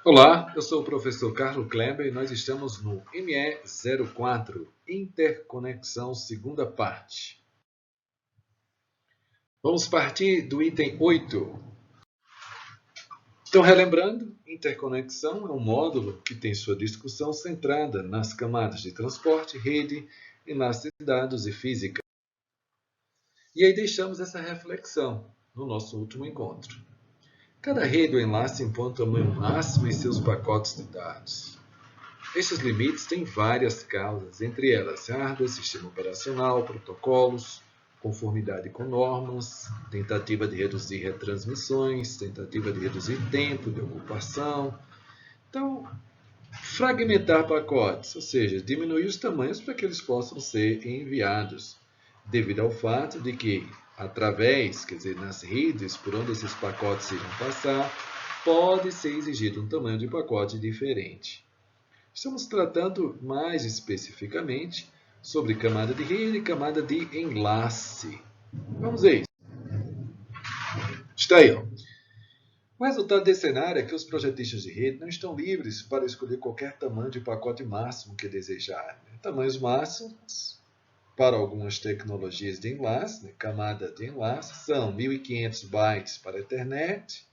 Olá, eu sou o professor Carlos Kleber e nós estamos no ME04, Interconexão, segunda parte. Vamos partir do item 8. Então, relembrando, interconexão é um módulo que tem sua discussão centrada nas camadas de transporte, rede, enlace de dados e física. E aí deixamos essa reflexão no nosso último encontro. Cada rede ou enlace impõe um tamanho máximo em seus pacotes de dados. Esses limites têm várias causas, entre elas hardware, sistema operacional, protocolos, conformidade com normas, tentativa de reduzir retransmissões, tentativa de reduzir tempo de ocupação. Então, fragmentar pacotes, ou seja, diminuir os tamanhos para que eles possam ser enviados, devido ao fato de que, através, quer dizer, nas redes por onde esses pacotes irão passar, pode ser exigido um tamanho de pacote diferente. Estamos tratando mais especificamente sobre camada de rede e camada de enlace. Vamos ver isso. Está aí. O resultado desse cenário é que os projetistas de rede não estão livres para escolher qualquer tamanho de pacote máximo que desejarem. Tamanhos máximos para algumas tecnologias de enlace, camada de enlace, são 1.500 bytes para a Ethernet,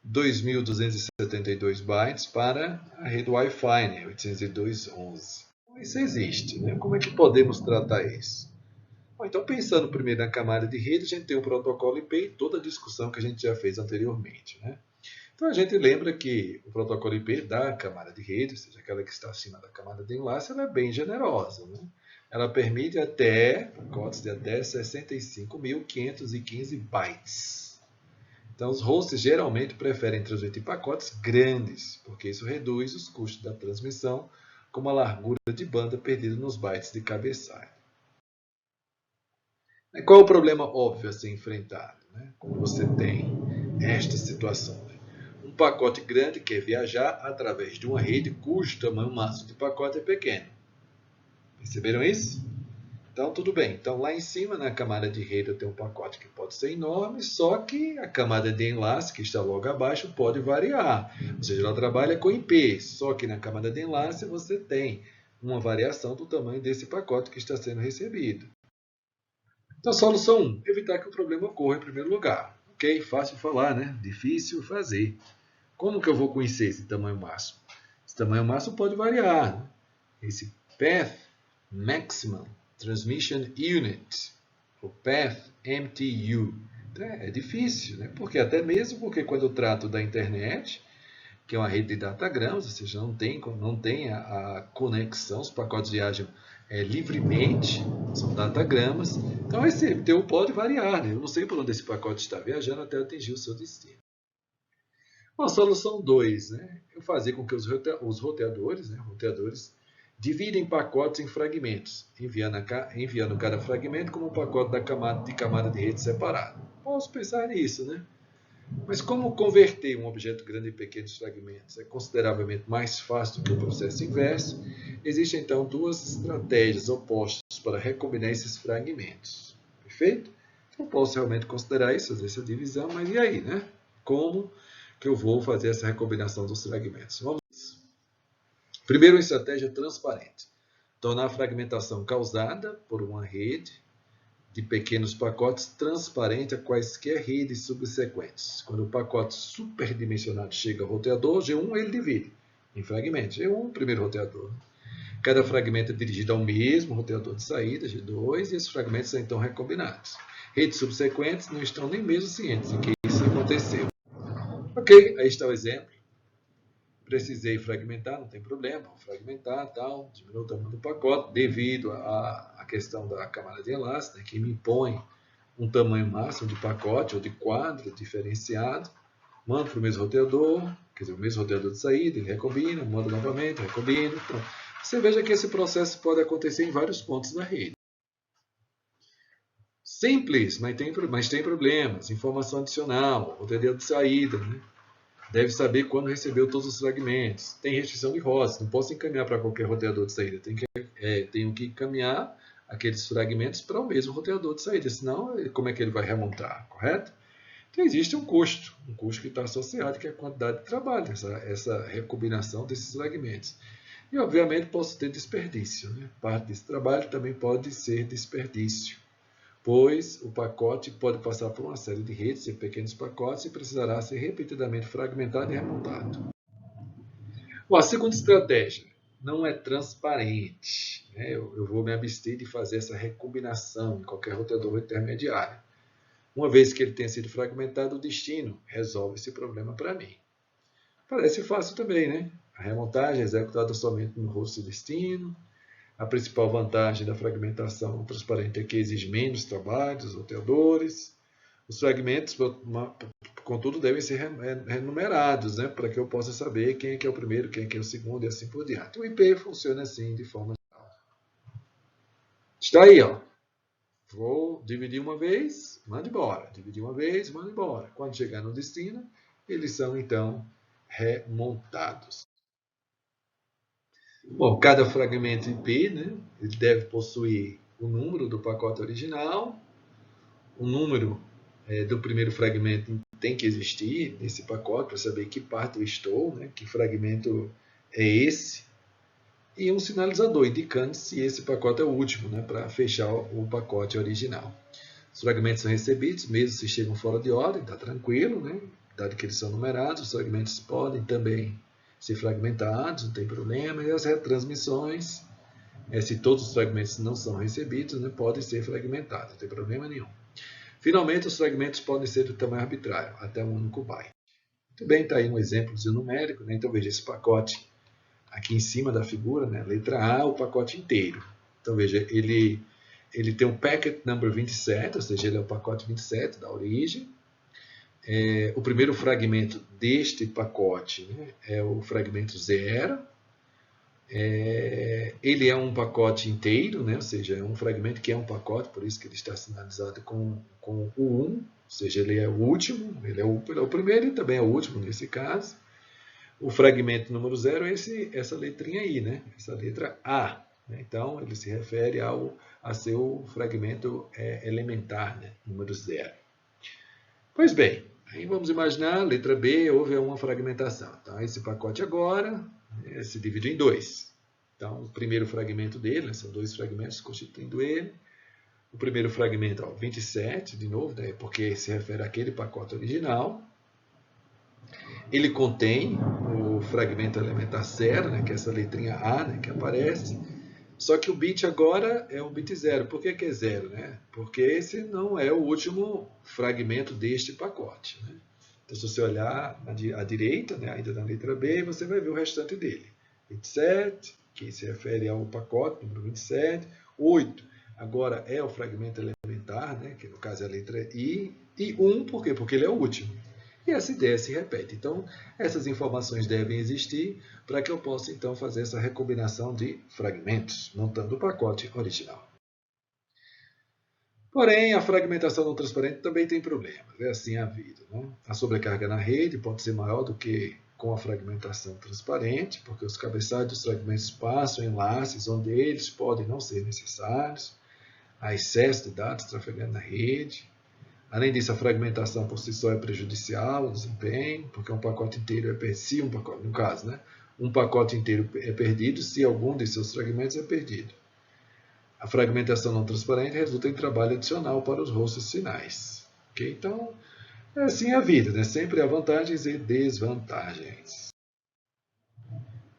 2.272 bytes para a rede Wi-Fi, 802.11. Isso existe, né? Como é que podemos tratar isso? Bom, então, pensando primeiro na camada de rede, a gente tem o protocolo IP e toda a discussão que a gente já fez anteriormente, né? Então, a gente lembra que o protocolo IP da camada de rede, ou seja, aquela que está acima da camada de enlace, ela é bem generosa, né? Ela permite pacotes de até 65.515 bytes. Então, os hosts geralmente preferem transmitir pacotes grandes, porque isso reduz os custos da transmissão, como a largura de banda perdida nos bytes de cabeçalho. Qual é o problema óbvio a ser enfrentado, né? Quando você tem esta situação? Um pacote grande quer viajar através de uma rede cujo tamanho máximo de pacote é pequeno. Perceberam isso? Então, tudo bem. Então, lá em cima, na camada de rede, eu tenho um pacote que pode ser enorme, só que a camada de enlace, que está logo abaixo, pode variar. Ou seja, ela trabalha com IP, só que na camada de enlace você tem uma variação do tamanho desse pacote que está sendo recebido. Então, solução 1, evitar que o problema ocorra em primeiro lugar. Ok, fácil falar, né? Difícil fazer. Como que eu vou conhecer esse tamanho máximo? Esse tamanho máximo pode variar, né? Esse Path Maximum Transmission Unit, o Path MTU. Então, é difícil, né? Até mesmo porque quando eu trato da internet, que é uma rede de datagramas, ou seja, não tem a conexão, os pacotes viajam livremente, são datagramas. Então, esse MTU pode variar, né? Eu não sei por onde esse pacote está viajando até atingir o seu destino. Bom, a solução 2, né? Eu fazer com que os roteadores, dividem pacotes em fragmentos, enviando cada fragmento como um pacote de camada de rede separado. Posso pensar nisso, né? Mas como converter um objeto grande em pequenos fragmentos é consideravelmente mais fácil do que o processo inverso, existem então duas estratégias opostas para recombinar esses fragmentos. Perfeito? Então, posso realmente considerar isso, fazer essa divisão, mas e aí, né? Como que eu vou fazer essa recombinação dos fragmentos? Vamos lá. Primeiro, uma estratégia transparente. Tornar a fragmentação causada por uma rede de pequenos pacotes transparente a quaisquer redes subsequentes. Quando o pacote superdimensionado chega ao roteador, G1 ele divide em fragmentos. G1, primeiro roteador. Cada fragmento é dirigido ao mesmo roteador de saída, G2, e esses fragmentos são então recombinados. Redes subsequentes não estão nem mesmo cientes de que isso aconteceu. Ok, aí está o exemplo. Precisei fragmentar, não tem problema, vou fragmentar, tal, diminuir o tamanho do pacote, devido à questão da camada de enlace, né, que me impõe um tamanho máximo de pacote ou de quadro diferenciado, mando para o mesmo roteador, quer dizer, o mesmo roteador de saída, ele recombina, manda novamente, recombina. Então, você veja que esse processo pode acontecer em vários pontos da rede. Simples, mas tem problemas. Informação adicional, roteador de saída, né? Deve saber quando recebeu todos os fragmentos. Tem restrição de rotas, não posso encaminhar para qualquer roteador de saída. Tenho que encaminhar aqueles fragmentos para o mesmo roteador de saída, senão como é que ele vai remontar, correto? Então, existe um custo que está associado, que é a quantidade de trabalho, essa recombinação desses fragmentos. E, obviamente, posso ter desperdício, né? Parte desse trabalho também pode ser desperdício, pois o pacote pode passar por uma série de redes em pequenos pacotes e precisará ser repetidamente fragmentado e remontado. Bom, a segunda estratégia não é transparente, né? Eu vou me abster de fazer essa recombinação em qualquer roteador intermediário. Uma vez que ele tenha sido fragmentado, o destino resolve esse problema para mim. Parece fácil também, né? A remontagem é executada somente no host destino. A principal vantagem da fragmentação transparente é que exige menos trabalho dos roteadores. Os fragmentos, contudo, devem ser renumerados, né? Para que eu possa saber quem é que é o primeiro, quem é que é o segundo e assim por diante. O IP funciona assim, de forma geral. Está aí, ó. Vou dividir uma vez, manda embora. Dividir uma vez, manda embora. Quando chegar no destino, eles são, então, remontados. Bom, cada fragmento IP, né, ele deve possuir o número do pacote original, o número do primeiro fragmento tem que existir nesse pacote para saber que parte eu estou, né, que fragmento é esse, e um sinalizador indicando se esse pacote é o último, né, para fechar o pacote original. Os fragmentos são recebidos, mesmo se chegam fora de ordem, está tranquilo, né, dado que eles são numerados. Os fragmentos podem também ser fragmentados, não tem problema, e as retransmissões, se todos os fragmentos não são recebidos, né, podem ser fragmentados, não tem problema nenhum. Finalmente, os fragmentos podem ser de tamanho arbitrário, até um único byte. Muito bem, está aí um exemplo numérico, né? Então veja esse pacote aqui em cima da figura, né? Letra A, o pacote inteiro. Então veja, ele tem um packet number 27, ou seja, ele é o pacote 27 da origem. O primeiro fragmento deste pacote, né, é o fragmento 0. Ele é um pacote inteiro, né, ou seja, é um fragmento que é um pacote, por isso que ele está sinalizado com o 1, ou seja, ele é o último, ele é o primeiro e também é o último nesse caso. O fragmento número 0 é essa letrinha aí, né, essa letra A. Né, então, ele se refere a seu fragmento elementar, né, número 0. Pois bem, aí vamos imaginar, letra B, houve uma fragmentação. Então, esse pacote agora se divide em dois. Então, o primeiro fragmento dele, são dois fragmentos constituindo ele. O primeiro fragmento, 27, de novo, né, porque se refere àquele pacote original. Ele contém o fragmento elementar 0, né, que é essa letrinha A, né, que aparece. Só que o bit agora é um bit 0. Por que é 0? Né? Porque esse não é o último fragmento deste pacote. Né? Então, se você olhar à direita, né, ainda na letra B, você vai ver o restante dele. 27, que se refere ao pacote número 27. 8, agora é o fragmento elementar, né, que no caso é a letra I. E 1, por quê? Porque ele é o último. E essa ideia se repete. Então, essas informações devem existir para que eu possa, então, fazer essa recombinação de fragmentos, montando o pacote original. Porém, a fragmentação não transparente também tem problemas. É assim a vida. Né? A sobrecarga na rede pode ser maior do que com a fragmentação transparente, porque os cabeçalhos dos fragmentos passam enlaces onde eles podem não ser necessários. Há excesso de dados trafegando na rede. Além disso, a fragmentação por si só é prejudicial ao desempenho, porque um pacote inteiro é perdido, no caso, né? Um pacote inteiro é perdido se algum de seus fragmentos é perdido. A fragmentação não transparente resulta em trabalho adicional para os hosts finais. Okay? Então, é assim a vida, né? Sempre há vantagens e desvantagens.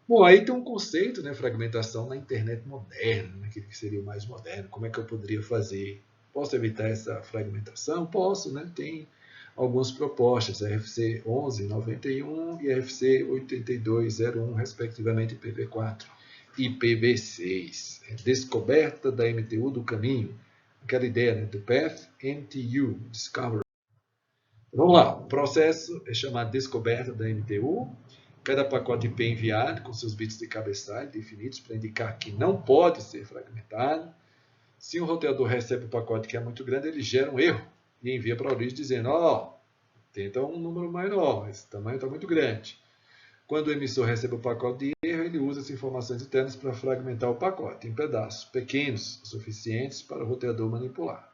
Bom, aí tem um conceito, né? Fragmentação na internet moderna, naquele que seria o mais moderno. Como é que eu poderia fazer? Posso evitar essa fragmentação? Posso, né? Tem algumas propostas, RFC 1191 e RFC 8201, respectivamente IPv4 e IPv6. Descoberta da MTU do caminho. Aquela ideia, né? Do Path MTU, Discovery. Vamos lá, o processo é chamado descoberta da MTU. Cada pacote IP enviado com seus bits de cabeçalho definidos para indicar que não pode ser fragmentado. Se um roteador recebe um pacote que é muito grande, ele gera um erro e envia para a origem dizendo, tenta um número menor, esse tamanho está muito grande. Quando o emissor recebe o pacote de erro, ele usa as informações internas para fragmentar o pacote em pedaços pequenos, suficientes para o roteador manipular.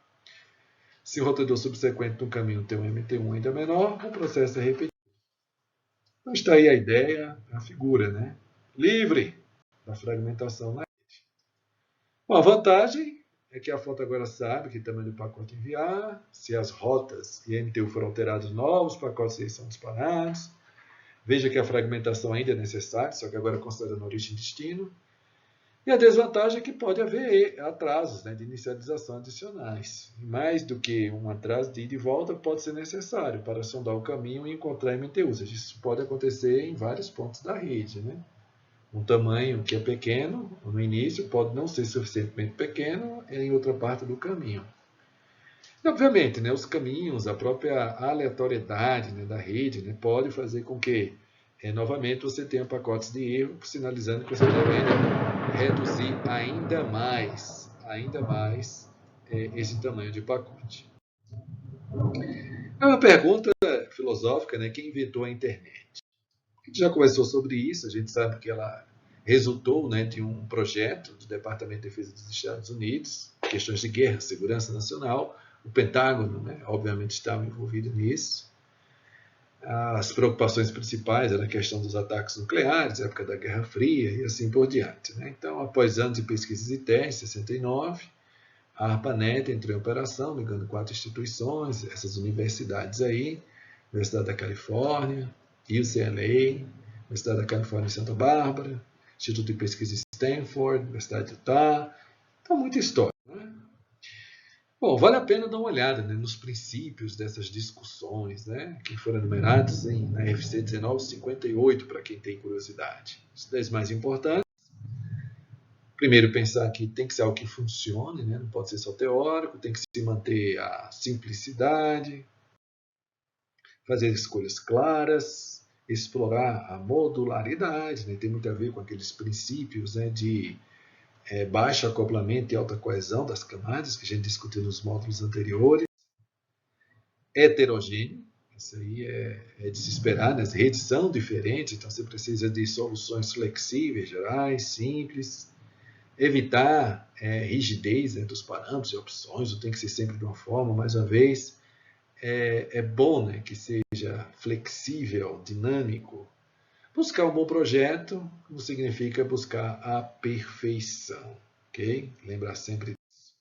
Se o roteador subsequente no caminho tem um MT1 ainda menor, o processo é repetido. Então está aí a ideia, a figura, né? Livre da fragmentação na rede. Bom, a vantagem é que a fonte agora sabe que tamanho do pacote enviar, se as rotas e MTU foram alterados, novos pacotes são disparados. Veja que a fragmentação ainda é necessária, só que agora considerando origem e destino. E a desvantagem é que pode haver atrasos, né, de inicialização adicionais. E mais do que um atraso de ida e volta pode ser necessário para sondar o caminho e encontrar MTUs. Isso pode acontecer em vários pontos da rede, né? Um tamanho que é pequeno no início pode não ser suficientemente pequeno em outra parte do caminho. E, obviamente, né, os caminhos, a própria aleatoriedade, né, da rede, né, pode fazer com que, novamente, você tenha pacotes de erro, sinalizando que você deve reduzir ainda mais esse tamanho de pacote. É uma pergunta filosófica, né, quem inventou a internet? A gente já conversou sobre isso, a gente sabe que ela resultou, né, de um projeto do Departamento de Defesa dos Estados Unidos, questões de guerra, segurança nacional. O Pentágono, né, obviamente, estava envolvido nisso. As preocupações principais eram a questão dos ataques nucleares, época da Guerra Fria e assim por diante, né? Então, após anos de pesquisas e testes, em 69, a ARPANET entrou em operação, ligando 4 instituições, essas universidades aí, Universidade da Califórnia, UCLA, Universidade da Califórnia em Santa Bárbara, Instituto de Pesquisa em Stanford, Universidade de Utah. Então, muita história, né? Bom, vale a pena dar uma olhada, né, nos princípios dessas discussões, né, que foram enumerados na FC 1958, para quem tem curiosidade. Os 10 mais importantes. Primeiro, pensar que tem que ser algo que funcione, né, não pode ser só teórico, tem que se manter a simplicidade, fazer escolhas claras, explorar a modularidade, né, tem muito a ver com aqueles princípios, né, de baixo acoplamento e alta coesão das camadas, que a gente discutiu nos módulos anteriores. Heterogêneo, isso aí é de se esperar, né? As redes são diferentes, então você precisa de soluções flexíveis, gerais, simples. Evitar rigidez, né, dos parâmetros e opções, não tem que ser sempre de uma forma, mais uma vez. É bom, né, que seja flexível, dinâmico. Buscar um bom projeto não significa buscar a perfeição, ok? Lembrar sempre disso.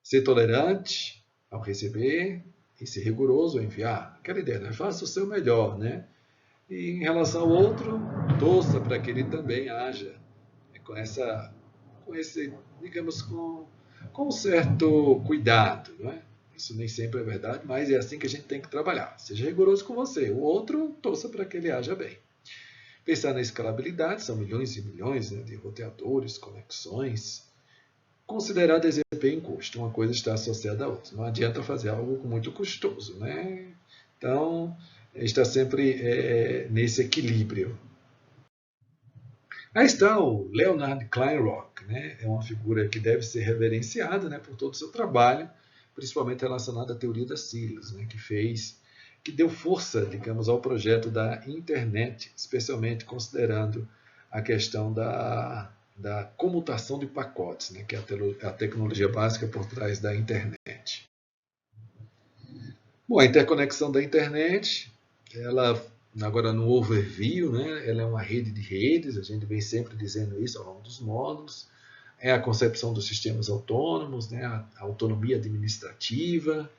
Ser tolerante ao receber e ser rigoroso ao enviar. Aquela ideia, né? Faça o seu melhor, né? E em relação ao outro, torça para que ele também haja com esse, digamos, com um certo cuidado, não é? Isso nem sempre é verdade, mas é assim que a gente tem que trabalhar. Seja rigoroso com você. O outro, torça para que ele haja bem. Pensar na escalabilidade, são milhões e milhões, né, de roteadores, conexões. Considerar desempenho e custo, uma coisa está associada à outra. Não adianta fazer algo muito custoso, né? Então, está sempre nesse equilíbrio. Aí está o Leonard Kleinrock, né? É uma figura que deve ser reverenciada, né, por todo o seu trabalho, principalmente relacionado à teoria das siglas, né, que deu força, digamos, ao projeto da internet, especialmente considerando a questão da comutação de pacotes, né, que é a tecnologia básica por trás da internet. Bom, a interconexão da internet, ela agora no overview, né, ela é uma rede de redes, a gente vem sempre dizendo isso ao longo dos módulos, é a concepção dos sistemas autônomos, né, a autonomia administrativa.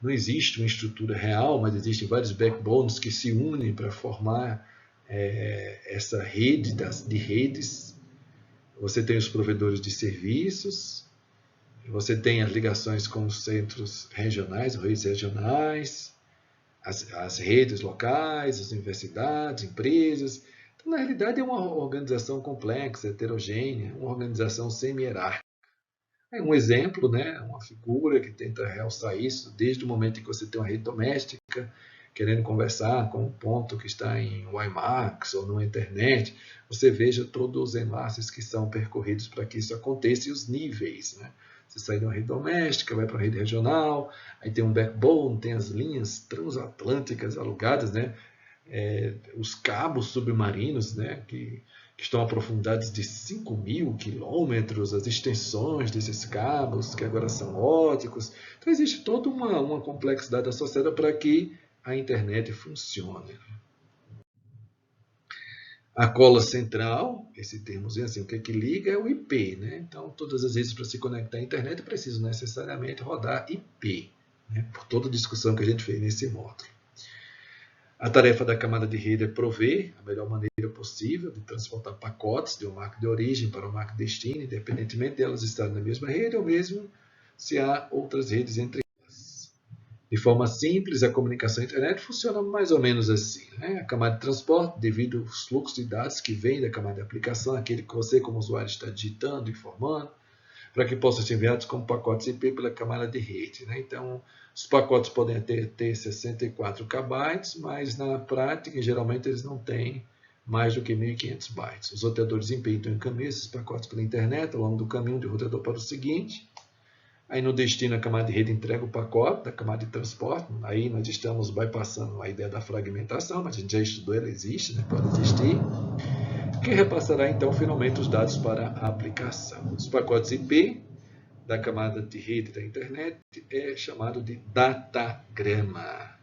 Não existe uma estrutura real, mas existem vários backbones que se unem para formar essa rede de redes. Você tem os provedores de serviços, você tem as ligações com os centros regionais, redes regionais, as redes locais, as universidades, empresas. Então, na realidade, é uma organização complexa, heterogênea, uma organização semi-hierárquica. É um exemplo, né, uma figura que tenta realçar isso, desde o momento em que você tem uma rede doméstica, querendo conversar com um ponto que está em WiMAX ou na internet, você veja todos os enlaces que são percorridos para que isso aconteça e os níveis, né? Você sai de uma rede doméstica, vai para uma rede regional, aí tem um backbone, tem as linhas transatlânticas alugadas, né? Os cabos submarinos, né? que estão aprofundados de 5.000 quilômetros, as extensões desses cabos, que agora são óticos. Então, existe toda uma complexidade associada para que a internet funcione. A cola central, esse termozinho assim, o que liga é o IP, né? Então, todas as redes para se conectar à internet precisam necessariamente rodar IP, né? Por toda a discussão que a gente fez nesse módulo. A tarefa da camada de rede é prover a melhor maneira possível de transportar pacotes de uma marca de origem para uma marca de destino, independentemente de elas estarem na mesma rede ou mesmo se há outras redes entre elas. De forma simples, a comunicação internet funciona mais ou menos assim, né? A camada de transporte, devido aos fluxos de dados que vêm da camada de aplicação, aquele que você como usuário está digitando, informando, para que possam ser enviados como pacotes IP pela camada de rede, né? Então, os pacotes podem ter 64 KB, mas na prática, geralmente, eles não têm mais do que 1.500 bytes. Os roteadores IP então encaminham esses pacotes pela internet, ao longo do caminho de roteador para o seguinte. Aí no destino, a camada de rede entrega o pacote da camada de transporte. Aí nós estamos bypassando a ideia da fragmentação, mas a gente já estudou, ela existe, né? Pode existir. Que repassará então finalmente os dados para a aplicação. Os pacotes IP da camada de rede da internet é chamado de datagrama.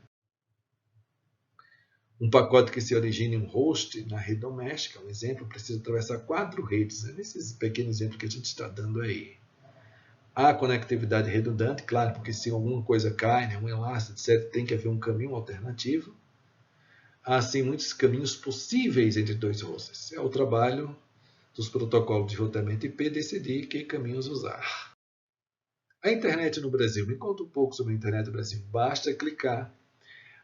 Um pacote que se origina em um host na rede doméstica, um exemplo, precisa atravessar 4 redes, né? Nesses pequenos exemplos que a gente está dando aí. Há conectividade redundante, claro, porque se alguma coisa cai, né, um enlace, etc., tem que haver um caminho alternativo. Há, assim, muitos caminhos possíveis entre 2 hosts. É o trabalho dos protocolos de roteamento IP decidir que caminhos usar. A internet no Brasil. Me conta um pouco sobre a internet no Brasil. Basta clicar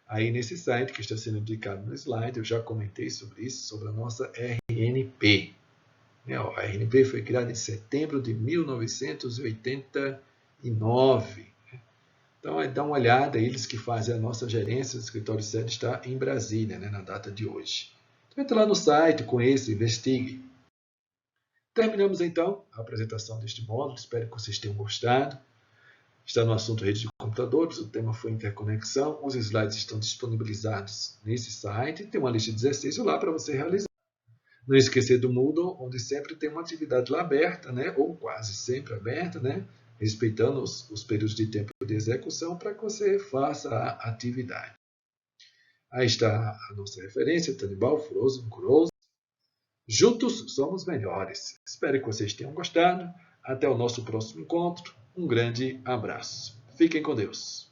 aí nesse site que está sendo indicado no slide. Eu já comentei sobre isso, sobre a nossa RNP. A RNP foi criada em setembro de 1989. Então, dá uma olhada, eles que fazem a nossa gerência, o escritório sede está em Brasília, né, na data de hoje. Então, entre lá no site, conheça, investigue. Terminamos então a apresentação deste módulo, espero que vocês tenham gostado. Está no assunto rede de computadores, o tema foi interconexão, os slides estão disponibilizados nesse site, tem uma lista de exercícios lá para você realizar. Não esquecer do Moodle, onde sempre tem uma atividade lá aberta, né? Ou quase sempre aberta, né? Respeitando os períodos de tempo de execução para que você faça a atividade. Aí está a nossa referência, Tanibal, Frozen, Kuroz. Juntos somos melhores. Espero que vocês tenham gostado. Até o nosso próximo encontro. Um grande abraço. Fiquem com Deus.